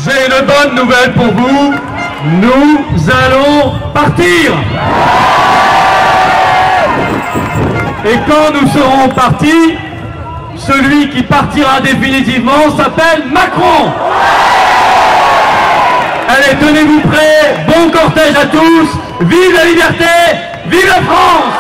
J'ai une bonne nouvelle pour vous. Nous allons partir. Et quand nous serons partis, celui qui partira définitivement s'appelle Macron. Allez, tenez-vous prêts. Bon cortège à tous. Vive la liberté. Vive la France.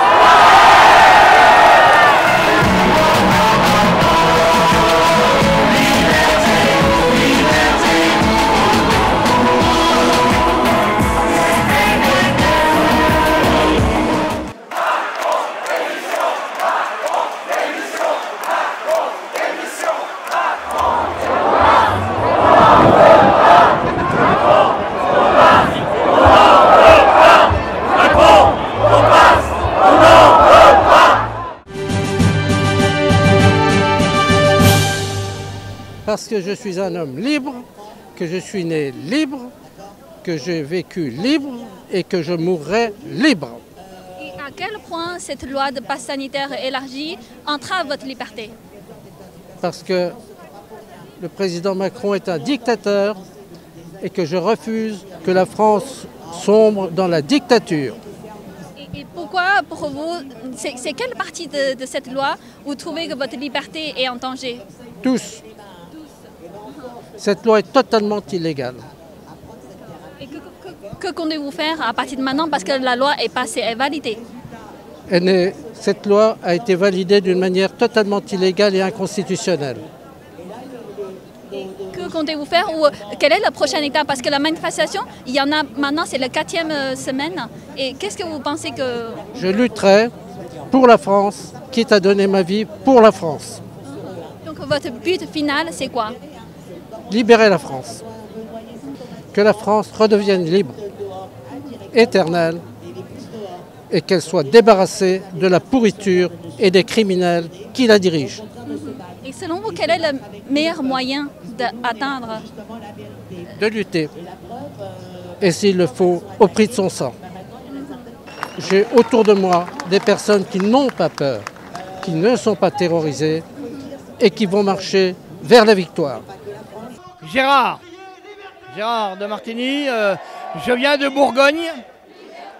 Parce que je suis un homme libre, que je suis né libre, que j'ai vécu libre et que je mourrai libre. Et à quel point cette loi de passe sanitaire élargie entrave votre liberté? Parce que le président Macron est un dictateur et que je refuse que la France sombre dans la dictature. Et pourquoi, pour vous, c'est quelle partie de cette loi vous trouvez que votre liberté est en danger? Tous. Cette loi est totalement illégale. Et que comptez-vous faire à partir de maintenant parce que la loi est passée, est validée? Cette loi a été validée d'une manière totalement illégale et inconstitutionnelle. Que comptez-vous faire ou quelle est la prochaine étape? Parce que la manifestation, il y en a maintenant, c'est la 4e semaine. Et qu'est-ce que vous pensez que... Je lutterai pour la France, quitte à donner ma vie pour la France. Donc votre but final, c'est quoi? Libérer la France. Que la France redevienne libre, éternelle, et qu'elle soit débarrassée de la pourriture et des criminels qui la dirigent. Et selon vous, quel est le meilleur moyen d'atteindre? De lutter, et s'il le faut, au prix de son sang. J'ai autour de moi des personnes qui n'ont pas peur, qui ne sont pas terrorisées et qui vont marcher vers la victoire. Gérard de Martigny, je viens de Bourgogne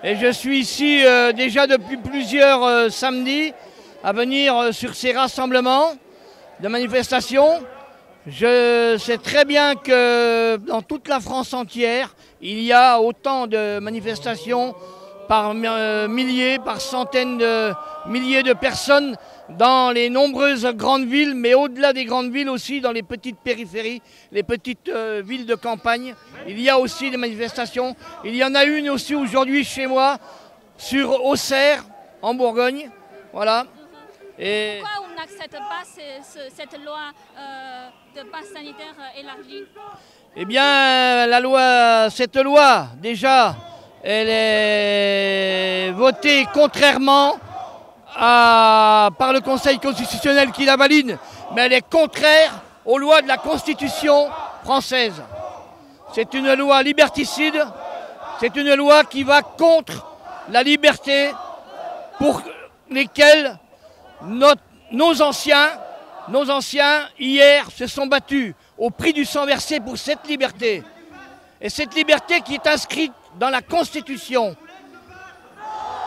et je suis ici déjà depuis plusieurs samedis à venir sur ces rassemblements de manifestations. Je sais très bien que dans toute la France entière, il y a autant de manifestations par milliers, par centaines de milliers de personnes dans les nombreuses grandes villes, mais au-delà des grandes villes aussi, dans les petites périphéries, les petites villes de campagne. Il y a aussi des manifestations. Il y en a une aussi aujourd'hui chez moi, sur Auxerre, en Bourgogne. Voilà. Et pourquoi on n'accepte pas cette loi de passe sanitaire élargie? Eh bien, cette loi, déjà, elle est votée contrairement par le Conseil constitutionnel qui la valide, mais elle est contraire aux lois de la Constitution française. C'est une loi liberticide, c'est une loi qui va contre la liberté pour lesquelles nos anciens, hier, se sont battus au prix du sang versé pour cette liberté. Et cette liberté qui est inscrite dans la Constitution,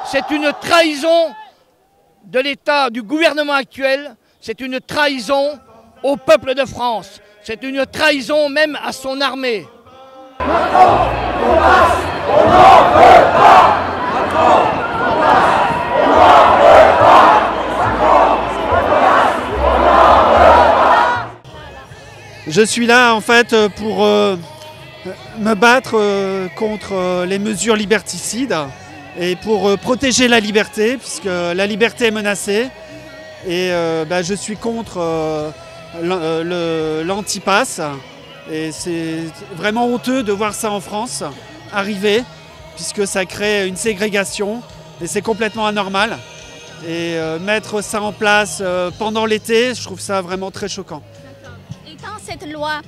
c'est une trahison de l'État, du gouvernement actuel, c'est une trahison au peuple de France, c'est une trahison même à son armée. Macron, on passe, on n'en veut pas. Macron, on passe, on n'en veut pas. Macron, on passe, on n'en veut pas. Je suis là en fait pour me battre contre les mesures liberticides et pour protéger la liberté, puisque la liberté est menacée. Et je suis contre l'anti-pass. Et c'est vraiment honteux de voir ça en France arriver, puisque ça crée une ségrégation et c'est complètement anormal. Et mettre ça en place pendant l'été, je trouve ça vraiment très choquant. Et dans cette loi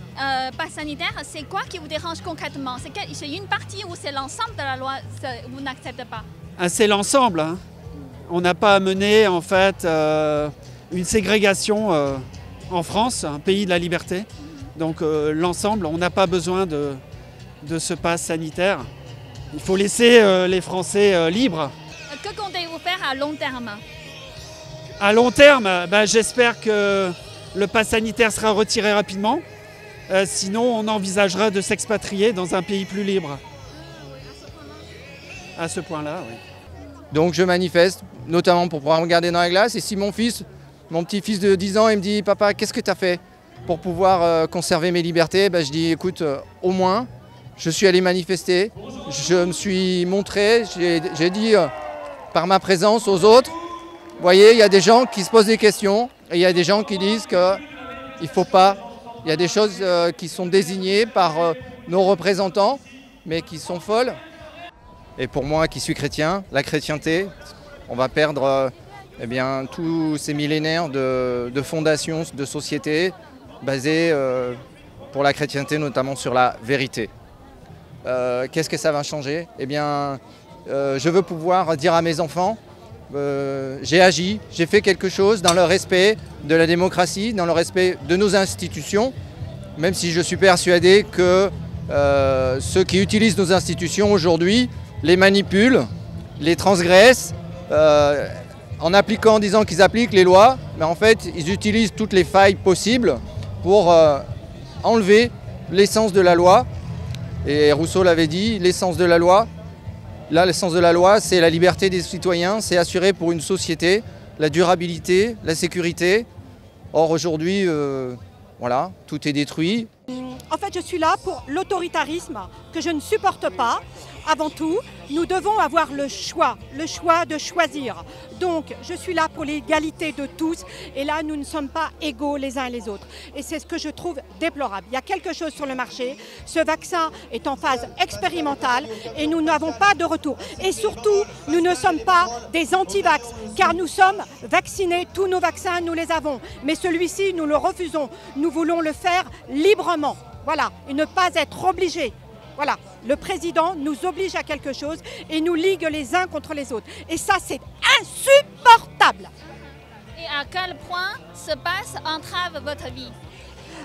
pass sanitaire, c'est quoi qui vous dérange concrètement? C'est une partie ou c'est l'ensemble de la loi que vous n'acceptez pas? C'est l'ensemble. Hein. On n'a pas à mener en fait une ségrégation en France, un pays de la liberté. Donc l'ensemble, on n'a pas besoin de ce pass sanitaire. Il faut laisser les Français libres. Que comptez-vous faire à long terme? À long terme, j'espère que le pass sanitaire sera retiré rapidement. Sinon, on envisagera de s'expatrier dans un pays plus libre. À ce point-là, oui. Donc je manifeste, notamment pour pouvoir me regarder dans la glace. Et si mon petit-fils de 10 ans, il me dit « Papa, qu'est-ce que tu as fait pour pouvoir conserver mes libertés ?» Je dis « Écoute, au moins, je suis allé manifester, je me suis montré, j'ai dit par ma présence aux autres, vous voyez, il y a des gens qui se posent des questions et il y a des gens qui disent qu'il ne faut pas. Il y a des choses qui sont désignées par nos représentants, mais qui sont folles. Et pour moi qui suis chrétien, la chrétienté, on va perdre tous ces millénaires de fondations, de sociétés basées pour la chrétienté, notamment sur la vérité. Qu'est-ce que ça va changer? Je veux pouvoir dire à mes enfants, j'ai agi, j'ai fait quelque chose dans le respect de la démocratie, dans le respect de nos institutions, même si je suis persuadé que ceux qui utilisent nos institutions aujourd'hui les manipulent, les transgressent, en disant qu'ils appliquent les lois, mais en fait ils utilisent toutes les failles possibles pour enlever l'essence de la loi. Et Rousseau l'avait dit, l'essence de la loi, là l'essence de la loi c'est la liberté des citoyens, c'est assurer pour une société la durabilité, la sécurité. Or aujourd'hui, voilà, tout est détruit. En fait, je suis là pour l'autoritarisme que je ne supporte pas. Avant tout, nous devons avoir le choix de choisir. Donc, je suis là pour l'égalité de tous. Et là, nous ne sommes pas égaux les uns et les autres. Et c'est ce que je trouve déplorable. Il y a quelque chose sur le marché. Ce vaccin est en phase expérimentale et nous n'avons pas de retour. Et surtout, nous ne sommes pas des anti-vax, car nous sommes vaccinés. Tous nos vaccins, nous les avons. Mais celui-ci, nous le refusons. Nous voulons le faire librement. Voilà, et ne pas être obligés. Voilà, le président nous oblige à quelque chose et nous ligue les uns contre les autres. Et ça, c'est insupportable. Et à quel point ce pass entrave votre vie?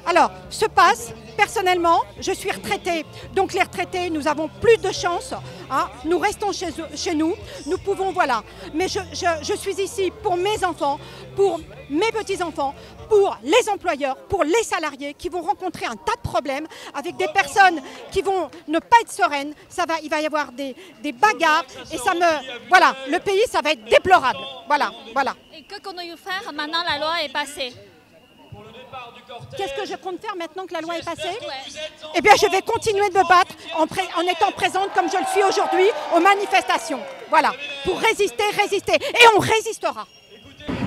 Alors, ce pass, personnellement, je suis retraitée. Donc les retraités, nous avons plus de chance. Hein. Nous restons chez nous. Nous pouvons, voilà. Mais je suis ici pour mes enfants, pour mes petits-enfants, pour les employeurs, pour les salariés qui vont rencontrer un tas de problèmes avec des personnes qui vont ne pas être sereines. Il va y avoir des bagarres et voilà, le pays, ça va être déplorable. Voilà, voilà. Et que comptez-vous faire maintenant la loi est passée? Qu'est-ce que je compte faire maintenant que la loi est passée? Eh bien, je vais continuer de me battre en étant présente comme je le suis aujourd'hui aux manifestations. Voilà, pour résister. Et on résistera.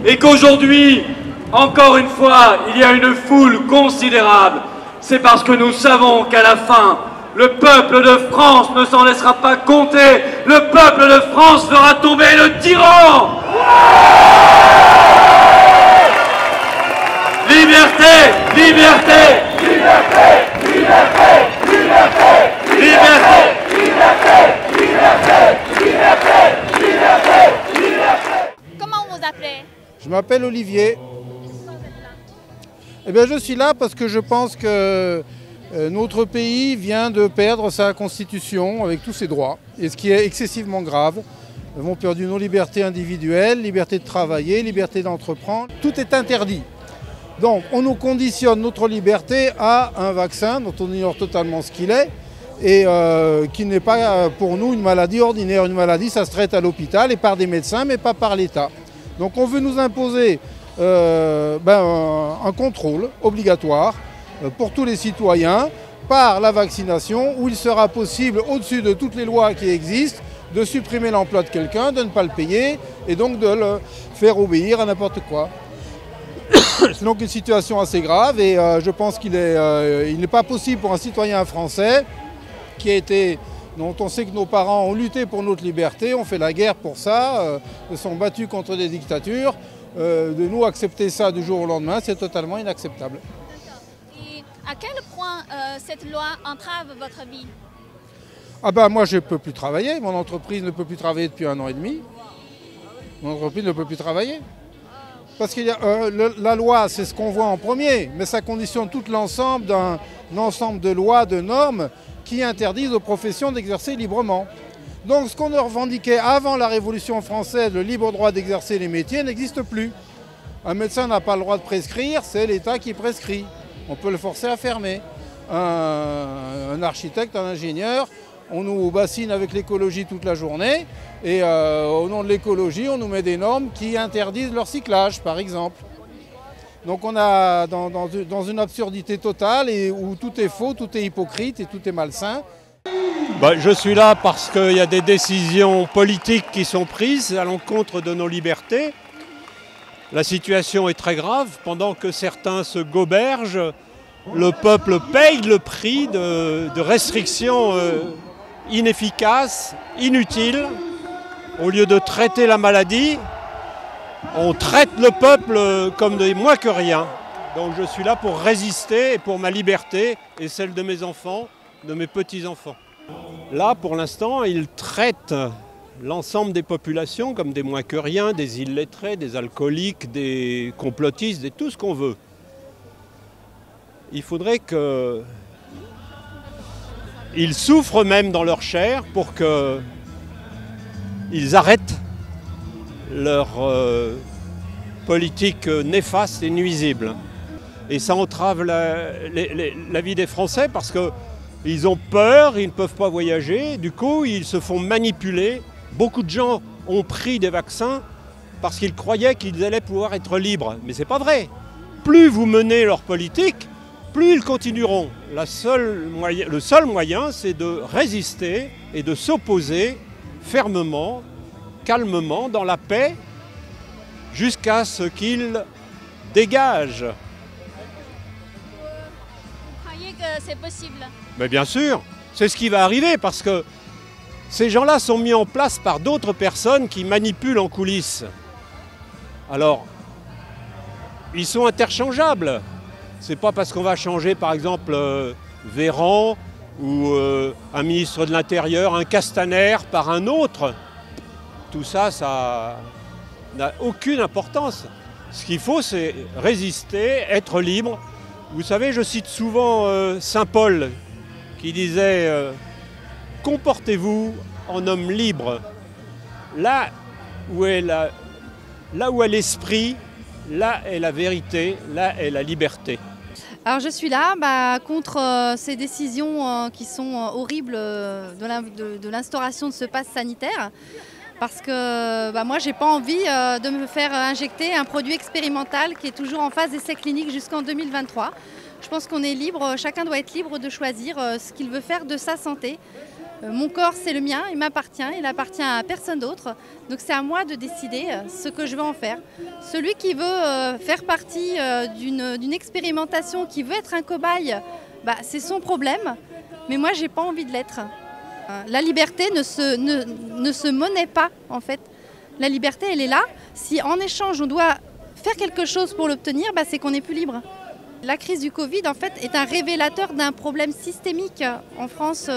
Et qu'aujourd'hui, encore une fois, il y a une foule considérable. C'est parce que nous savons qu'à la fin, le peuple de France ne s'en laissera pas compter. Le peuple de France fera tomber le tyran. Liberté, liberté, liberté, liberté, liberté, liberté, liberté, liberté, liberté. Comment vous appelez? Je m'appelle Olivier. Eh bien, je suis là parce que je pense que notre pays vient de perdre sa constitution avec tous ses droits, et ce qui est excessivement grave. Nous avons perdu nos libertés individuelles, liberté de travailler, liberté d'entreprendre. Tout est interdit. Donc on nous conditionne notre liberté à un vaccin dont on ignore totalement ce qu'il est et qui n'est pas pour nous une maladie ordinaire. Une maladie, ça se traite à l'hôpital et par des médecins, mais pas par l'État. Donc on veut nous imposer un contrôle obligatoire pour tous les citoyens par la vaccination, où il sera possible, au-dessus de toutes les lois qui existent, de supprimer l'emploi de quelqu'un, de ne pas le payer et donc de le faire obéir à n'importe quoi. C'est donc une situation assez grave et je pense qu'il n'est pas possible pour un citoyen français dont on sait que nos parents ont lutté pour notre liberté, ont fait la guerre pour ça, se sont battus contre des dictatures, de nous accepter ça du jour au lendemain, c'est totalement inacceptable. Et à quel point cette loi entrave votre vie? Ah ben moi je ne peux plus travailler, mon entreprise ne peut plus travailler depuis 1 an et demi. Mon entreprise ne peut plus travailler. Parce que la loi, c'est ce qu'on voit en premier, mais ça conditionne tout l'ensemble d'un ensemble de lois, de normes qui interdisent aux professions d'exercer librement. Donc ce qu'on revendiquait avant la Révolution française, le libre droit d'exercer les métiers, n'existe plus. Un médecin n'a pas le droit de prescrire, c'est l'État qui prescrit. On peut le forcer à fermer. Un architecte, un ingénieur, on nous bassine avec l'écologie toute la journée et au nom de l'écologie, on nous met des normes qui interdisent leur cyclage, par exemple. Donc on est dans une absurdité totale et où tout est faux, tout est hypocrite et tout est malsain. Je suis là parce qu'il y a des décisions politiques qui sont prises à l'encontre de nos libertés. La situation est très grave. Pendant que certains se gobergent, le peuple paye le prix de restrictions inefficaces, inutiles. Au lieu de traiter la maladie, on traite le peuple comme des moins que rien. Donc je suis là pour résister et pour ma liberté et celle de mes enfants, de mes petits-enfants. Là, pour l'instant, ils traitent l'ensemble des populations comme des moins que rien, des illettrés, des alcooliques, des complotistes, et tout ce qu'on veut. Il faudrait qu'ils souffrent même dans leur chair pour qu'ils arrêtent leur politique néfaste et nuisible. Et ça entrave la vie des Français parce qu'ils ont peur, ils ne peuvent pas voyager, du coup ils se font manipuler. Beaucoup de gens ont pris des vaccins parce qu'ils croyaient qu'ils allaient pouvoir être libres. Mais ce n'est pas vrai. Plus vous menez leur politique, plus ils continueront. Le seul moyen, c'est de résister et de s'opposer fermement, calmement, dans la paix, jusqu'à ce qu'ils dégagent. Vous croyez que c'est possible? Mais bien sûr, c'est ce qui va arriver parce que ces gens-là sont mis en place par d'autres personnes qui manipulent en coulisses. Alors, ils sont interchangeables. C'est pas parce qu'on va changer, par exemple, Véran ou un ministre de l'Intérieur, un Castaner par un autre. Tout ça, ça n'a aucune importance. Ce qu'il faut, c'est résister, être libre. Vous savez, je cite souvent Saint Paul qui disait comportez-vous en homme libre. Là où est l'esprit, là est la vérité, là est la liberté. Alors je suis là contre ces décisions qui sont horribles de l'instauration de ce pass sanitaire. Parce que moi, j'ai pas envie de me faire injecter un produit expérimental qui est toujours en phase d'essai clinique jusqu'en 2023. Je pense qu'on est libre, chacun doit être libre de choisir ce qu'il veut faire de sa santé. Mon corps, c'est le mien, il m'appartient, il appartient à personne d'autre. Donc c'est à moi de décider ce que je veux en faire. Celui qui veut faire partie d'une expérimentation, qui veut être un cobaye, c'est son problème. Mais moi, j'ai pas envie de l'être. La liberté ne se monnaie pas, en fait. La liberté, elle est là. Si en échange, on doit faire quelque chose pour l'obtenir, c'est qu'on n'est plus libre. La crise du Covid, en fait, est un révélateur d'un problème systémique en France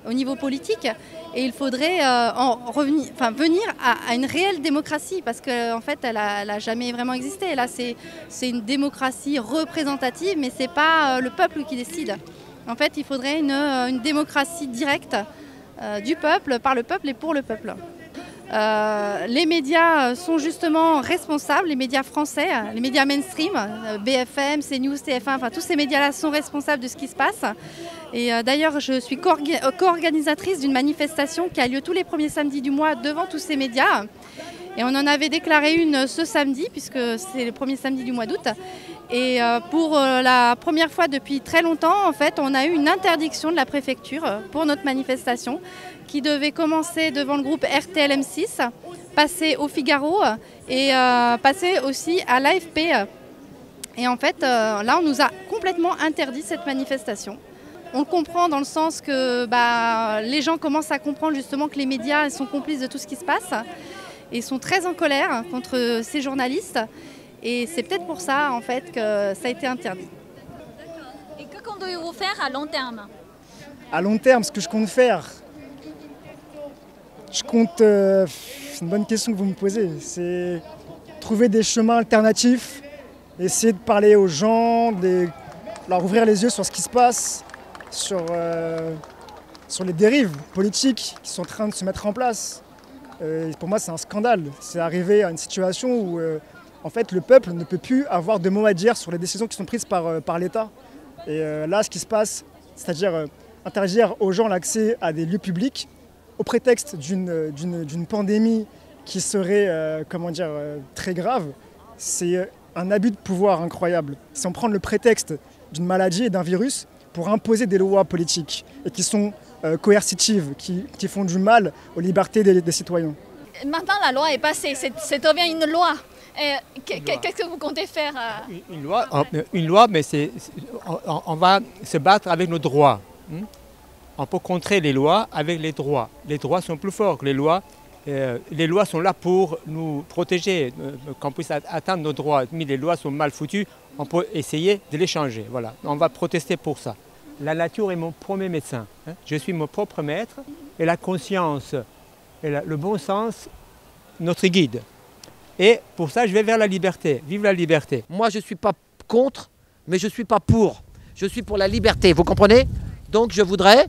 au niveau politique. Et il faudrait venir à une réelle démocratie, parce qu'en fait, elle n'a jamais vraiment existé. Là, c'est une démocratie représentative, mais ce n'est pas le peuple qui décide. En fait, il faudrait une démocratie directe du peuple, par le peuple et pour le peuple. Les médias sont justement responsables, les médias français, les médias mainstream, BFM, CNews, TF1, enfin tous ces médias-là sont responsables de ce qui se passe. Et d'ailleurs, je suis co-organisatrice d'une manifestation qui a lieu tous les premiers samedis du mois devant tous ces médias. Et on en avait déclaré une ce samedi, puisque c'est le premier samedi du mois d'août. Et pour la première fois depuis très longtemps, en fait, on a eu une interdiction de la préfecture pour notre manifestation qui devait commencer devant le groupe RTL-M6, passer au Figaro et passer aussi à l'AFP. Et en fait, là, on nous a complètement interdit cette manifestation. On le comprend dans le sens que les gens commencent à comprendre justement que les médias sont complices de tout ce qui se passe et sont très en colère contre ces journalistes. Et c'est peut-être pour ça, en fait, que ça a été interdit. Et que comptez-vous faire à long terme? À long terme, ce que je compte faire, c'est une bonne question que vous me posez. C'est trouver des chemins alternatifs, essayer de parler aux gens, leur ouvrir les yeux sur ce qui se passe, sur les dérives politiques qui sont en train de se mettre en place. Pour moi, c'est un scandale. C'est arrivé à une situation où en fait, le peuple ne peut plus avoir de mots à dire sur les décisions qui sont prises par l'État. Et là, ce qui se passe, c'est-à-dire interdire aux gens l'accès à des lieux publics au prétexte d'une pandémie qui serait très grave, c'est un abus de pouvoir incroyable. Si on prend le prétexte d'une maladie et d'un virus pour imposer des lois politiques et qui sont coercitives, qui font du mal aux libertés des citoyens. Maintenant, la loi est passée, c'est devient une loi. Qu'est-ce que vous comptez faire Une loi, mais on va se battre avec nos droits. On peut contrer les lois avec les droits. Les droits sont plus forts que les lois. Les lois sont là pour nous protéger, qu'on puisse atteindre nos droits. Mais les lois sont mal foutues, on peut essayer de les changer. Voilà. On va protester pour ça. La nature est mon premier médecin. Je suis mon propre maître et la conscience et le bon sens, notre guide. Et pour ça, je vais vers la liberté. Vive la liberté. Moi, je ne suis pas contre, mais je ne suis pas pour. Je suis pour la liberté, vous comprenez? Donc, je voudrais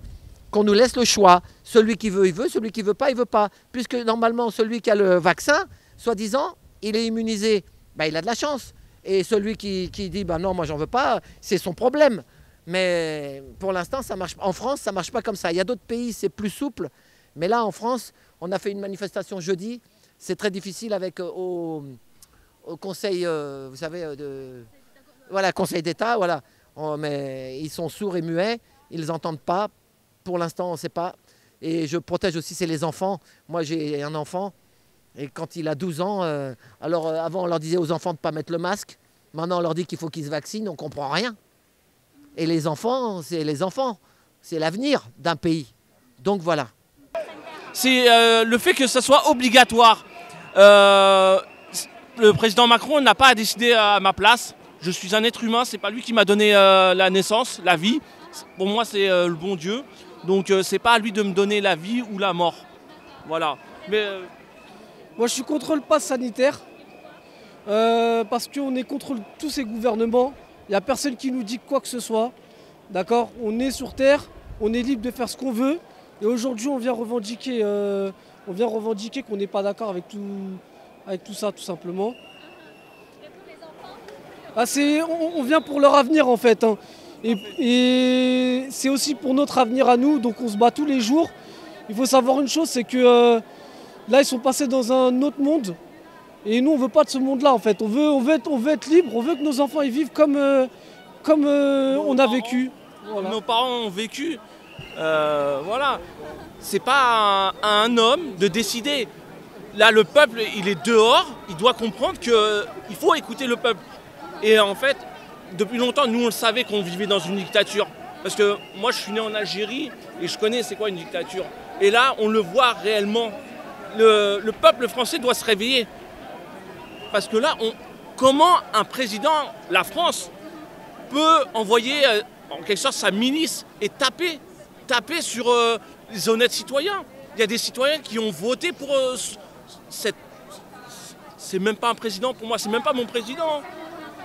qu'on nous laisse le choix. Celui qui veut, il veut. Celui qui ne veut pas, il ne veut pas. Puisque normalement, celui qui a le vaccin, soi-disant, il est immunisé. Ben, il a de la chance. Et celui qui dit ben non, moi, j'en veux pas, c'est son problème. Mais pour l'instant, ça marche. En France, ça ne marche pas comme ça. Il y a d'autres pays, c'est plus souple. Mais là, en France, on a fait une manifestation jeudi. C'est très difficile avec au conseil, vous savez, voilà, conseil d'État, voilà. Mais ils sont sourds et muets, ils n'entendent pas. Pour l'instant, on ne sait pas. Et je protège aussi, c'est les enfants. Moi, j'ai un enfant, et quand il a 12 ans, alors avant, on leur disait aux enfants de ne pas mettre le masque. Maintenant, on leur dit qu'il faut qu'ils se vaccinent, on ne comprend rien. Et les enfants, c'est l'avenir d'un pays. Donc voilà. C'est le fait que ce soit obligatoire. Le président Macron n'a pas à décider à ma place. Je suis un être humain, c'est pas lui qui m'a donné la naissance, la vie. Pour moi, c'est le bon Dieu. Donc c'est pas à lui de me donner la vie ou la mort. Voilà. Mais moi, je suis contre le pass sanitaire parce qu'on est contre tous ces gouvernements. Il n'y a personne qui nous dit quoi que ce soit. D'accord? On est sur Terre, on est libre de faire ce qu'on veut. Et aujourd'hui, on vient revendiquer qu'on n'est pas d'accord avec tout ça, tout simplement. Ah, on vient pour leur avenir, en fait. Hein. Et c'est aussi pour notre avenir à nous, donc on se bat tous les jours. Il faut savoir une chose, c'est que là, ils sont passés dans un autre monde. Et nous, on ne veut pas de ce monde-là, en fait. On veut être libre, on veut que nos enfants ils vivent comme on a vécu. Voilà. Nos parents ont vécu. Voilà, c'est pas à un homme de décider. Là, le peuple, il est dehors, il doit comprendre qu'il faut écouter le peuple. Et en fait, depuis longtemps, nous, on le savait qu'on vivait dans une dictature. Parce que moi, je suis né en Algérie et je connais c'est quoi une dictature. Et là, on le voit réellement. Le peuple français doit se réveiller. Parce que là, comment un président, la France, peut envoyer en quelque sorte sa milice et taper sur les honnêtes citoyens. Il y a des citoyens qui ont voté pour cette... C'est même pas un président pour moi, c'est même pas mon président.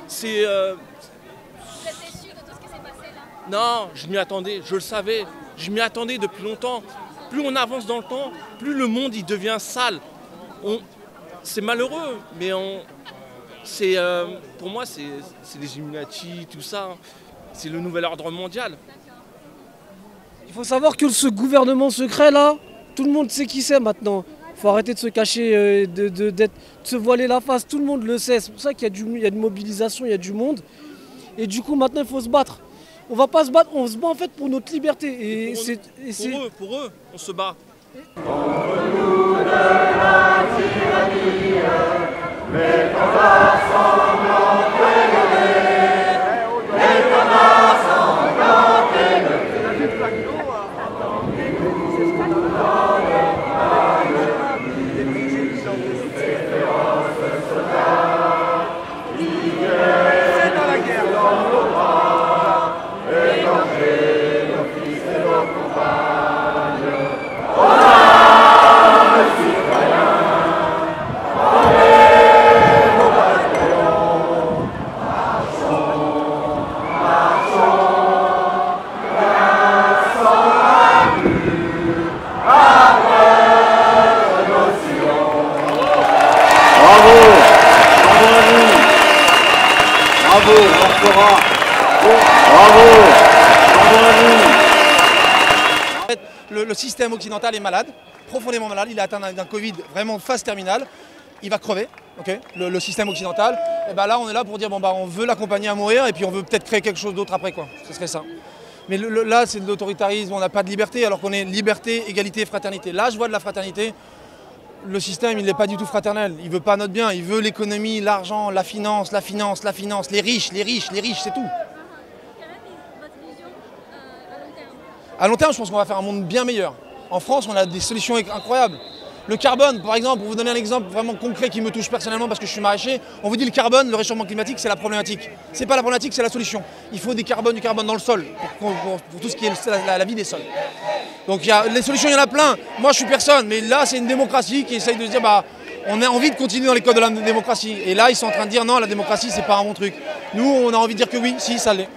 C'est... Vous êtes déçu de tout ce qui s'est passé là? Non, je m'y attendais, je le savais. Je m'y attendais depuis longtemps. Plus on avance dans le temps, plus le monde il devient sale. C'est malheureux, mais pour moi c'est les Illuminati, tout ça. C'est le nouvel ordre mondial. Il faut savoir que ce gouvernement secret là, tout le monde sait qui c'est maintenant. Il faut arrêter de se cacher, de se voiler la face, tout le monde le sait. C'est pour ça qu'il y a une mobilisation, il y a du monde. Et du coup maintenant il faut se battre. On va pas se battre, on se bat en fait pour notre liberté. Pour eux, on se bat. Contre nous de la tyrannie, mettons la sanglante levée, mettons la sanglante levée. Attendez-nous dans les campagnes, ces féroces soldats, ligués dans la guerre dans nos bras, égorgés nos fils et nos compagnes. Citoyens, Le système occidental est malade, profondément malade. Il est atteint d'un Covid vraiment phase terminale. Il va crever, okay, le système occidental. Et ben là, on est là pour dire bon, bah, on veut l'accompagner à mourir et puis on veut peut-être créer quelque chose d'autre après, quoi. Ce serait ça. Mais là, c'est de l'autoritarisme, on n'a pas de liberté, alors qu'on est liberté, égalité, fraternité. Là, je vois de la fraternité. Le système, il n'est pas du tout fraternel. Il veut pas notre bien. Il veut l'économie, l'argent, la finance, les riches, c'est tout. À long terme, je pense qu'on va faire un monde bien meilleur. En France, on a des solutions incroyables. Le carbone, par exemple, pour vous donner un exemple vraiment concret qui me touche personnellement parce que je suis maraîcher, on vous dit le carbone, le réchauffement climatique, c'est la problématique. C'est pas la problématique, c'est la solution. Il faut du carbone dans le sol pour tout ce qui est la vie des sols. Donc les solutions, il y en a plein. Moi, je suis personne, mais là, c'est une démocratie qui essaye de se dire, bah, on a envie de continuer dans les codes de la démocratie. Et là, ils sont en train de dire, non, la démocratie, c'est pas un bon truc. Nous, on a envie de dire que oui, si, ça l'est.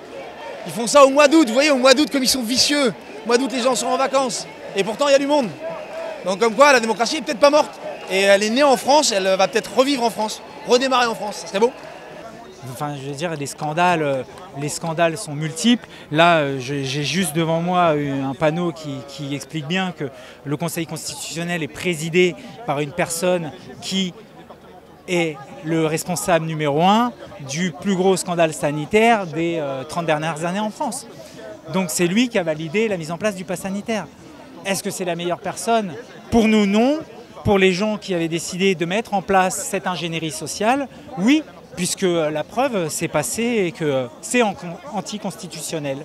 Ils font ça au mois d'août, vous voyez, au mois d'août, comme ils sont vicieux. Au mois d'août, les gens sont en vacances. Et pourtant, il y a du monde. Donc comme quoi, la démocratie est peut-être pas morte. Et elle est née en France, elle va peut-être revivre en France, redémarrer en France. Ça serait beau. Enfin, je veux dire, les scandales sont multiples. Là, j'ai juste devant moi un panneau qui explique bien que le Conseil constitutionnel est présidé par une personne qui est le responsable numéro 1 du plus gros scandale sanitaire des 30 dernières années en France. Donc c'est lui qui a validé la mise en place du pass sanitaire. Est-ce que c'est la meilleure personne? Pour nous, non. Pour les gens qui avaient décidé de mettre en place cette ingénierie sociale, oui, puisque la preuve s'est passée et que c'est anticonstitutionnel.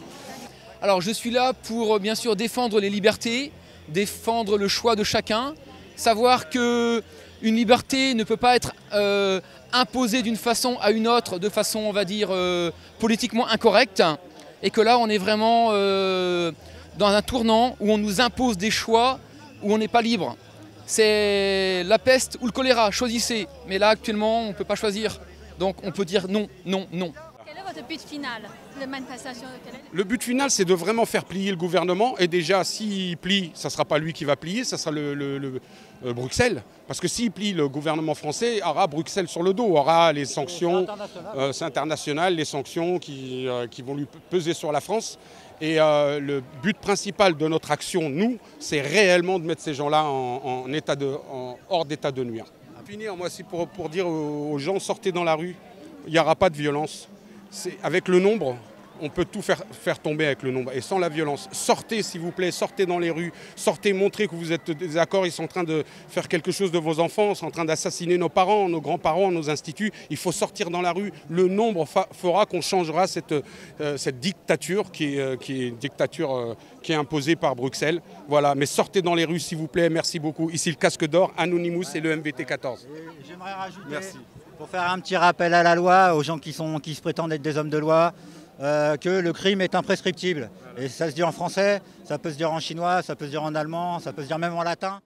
Alors je suis là pour bien sûr défendre les libertés, défendre le choix de chacun, savoir qu'une liberté ne peut pas être imposée d'une façon à une autre, de façon on va dire politiquement incorrecte, et que là on est vraiment dans un tournant où on nous impose des choix où on n'est pas libre. C'est la peste ou le choléra, choisissez. Mais là actuellement on ne peut pas choisir. Donc on peut dire non, non, non. Quel est votre but final de manifestation? Le but final, c'est de vraiment faire plier le gouvernement. Et déjà, s'il plie, ça ne sera pas lui qui va plier, ça sera Bruxelles. Parce que s'il plie, le gouvernement français aura Bruxelles sur le dos, aura les sanctions, c'est international, les sanctions qui vont lui peser sur la France. Et le but principal de notre action, nous, c'est réellement de mettre ces gens-là hors d'état de nuire. Finir, moi, c'est pour dire aux gens, sortez dans la rue, il n'y aura pas de violence. Avec le nombre, on peut tout faire tomber avec le nombre et sans la violence. Sortez s'il vous plaît, sortez dans les rues, sortez, montrez que vous êtes désaccord, ils sont en train de faire quelque chose de vos enfants, ils sont en train d'assassiner nos parents, nos grands-parents, nos instituts. Il faut sortir dans la rue, le nombre fera qu'on changera cette dictature qui est une dictature qui est imposée par Bruxelles. Voilà, mais sortez dans les rues s'il vous plaît, merci beaucoup. Ici le casque d'or, Anonymous et le MVT 14. J'aimerais rajouter, pour faire un petit rappel à la loi, aux gens qui se prétendent être des hommes de loi, que le crime est imprescriptible. Et ça se dit en français, ça peut se dire en chinois, ça peut se dire en allemand, ça peut se dire même en latin.